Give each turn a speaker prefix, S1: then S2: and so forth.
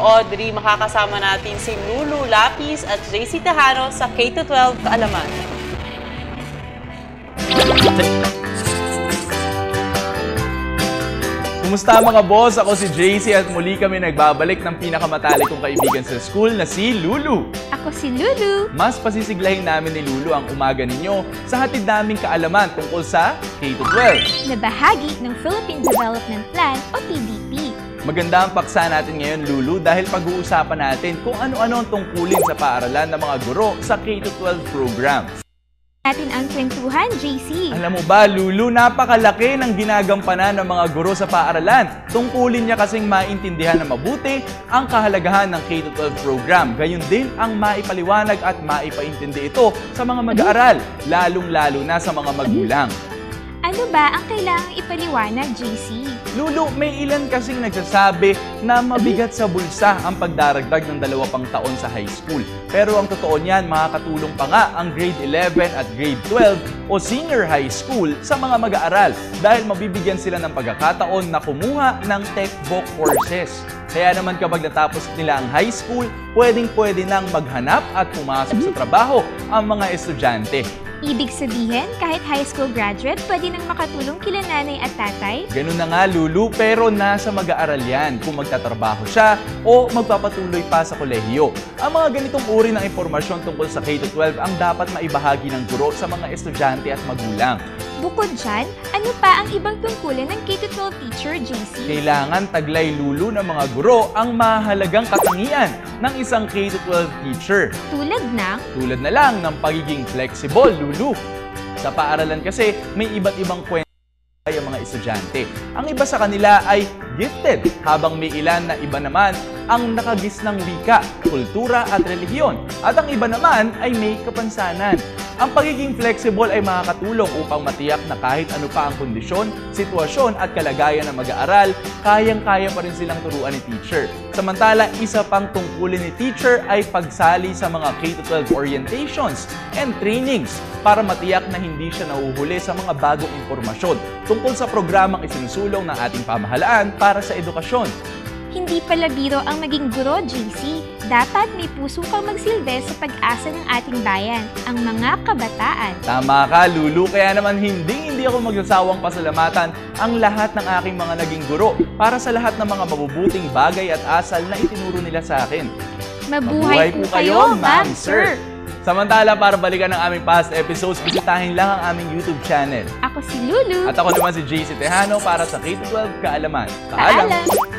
S1: Audrey, makakasama natin si Lulu Lapis at JC Tejano sa K-12 Kaalaman.
S2: Kumusta mga boss? Ako si JC at muli kami nagbabalik ng pinakamatalik kong kaibigan sa school na si Lulu.
S3: Ako si Lulu.
S2: Mas pasisiglahin namin ni Lulu ang umaga ninyo sa hatid naming kaalaman tungkol sa K-12
S3: na bahagi ng Philippine Development Plan o PDP.
S2: Maganda ang paksa natin ngayon, Lulu, dahil pag-uusapan natin kung ano-ano ang tungkulin sa paaralan ng mga guro sa K-12 program.
S3: Natin ang kwentuhan, JC.
S2: Alam mo ba, Lulu, napakalaki ng ginagampanan ng mga guro sa paaralan. Tungkulin niya kasing maintindihan na mabuti ang kahalagahan ng K-12 program. Gayun din ang maipaliwanag at maipaintindi ito sa mga mag-aaral, lalong-lalo na sa mga magulang.
S3: Ano ba ang kailangang ipaliwanag, JC?
S2: Lulu, may ilan kasing nagsasabi na mabigat sa bulsa ang pagdaragdag ng 2 pang taon sa high school. Pero ang totoo niyan, makakatulong pa nga ang grade 11 at grade 12 o senior high school sa mga mag-aaral dahil mabibigyan sila ng pagkakataon na kumuha ng textbook courses. Kaya naman kapag natapos nila ang high school, pwedeng-pwede nang maghanap at pumasok sa trabaho ang mga estudyante.
S3: Ibig sabihin, kahit high school graduate, pwede nang makatulong kila nanay at tatay?
S2: Ganun na nga, Lulu, pero nasa mag-aaral yan kung magtatrabaho siya o magpapatuloy pa sa kolehiyo. Ang mga ganitong uri ng impormasyon tungkol sa K-12 ang dapat maibahagi ng guro sa mga estudyante at magulang.
S3: Bukod dyan, ano pa ang ibang tungkulin ng K-12 teacher, JC?
S2: Kailangan taglay, Lulu, ng mga guro ang mahalagang katangian ng isang K-12 teacher.
S3: Tulad ng?
S2: Tulad na lang ng pagiging flexible, Lulu. Sa paaralan kasi, may iba't ibang kwento ay ang mga estudyante. Ang iba sa kanila ay gifted, habang may ilan na iba naman ang nakagis ng wika, kultura at relihiyon. At ang iba naman ay may kapansanan. Ang pagiging flexible ay makakatulong upang matiyak na kahit ano pa ang kondisyon, sitwasyon at kalagayan ng mag-aaral, kayang-kaya pa rin silang turuan ni teacher. Samantala, isa pang tungkulin ni teacher ay pagsali sa mga K-12 orientations and trainings para matiyak na hindi siya nahuhuli sa mga bagong impormasyon tungkol sa programang isinusulong ng ating pamahalaan para sa edukasyon.
S3: Hindi pala biro ang maging guro, JC. Dapat may puso kang magsilbi sa pag-asa ng ating bayan, ang mga kabataan.
S2: Tama ka, Lulu. Kaya naman hindi ako magsasawang pasalamatan ang lahat ng aking mga naging guro para sa lahat ng mga mabubuting bagay at asal na itinuro nila sa akin.
S3: Mabuhay po kayo, Ma'am Sir!
S2: Samantala, para balikan ang aming past episodes, bisitahin lang ang aming YouTube channel.
S3: Ako si Lulu.
S2: At ako naman si JC Tejano para sa K-12 Kaalaman.
S3: Paalam!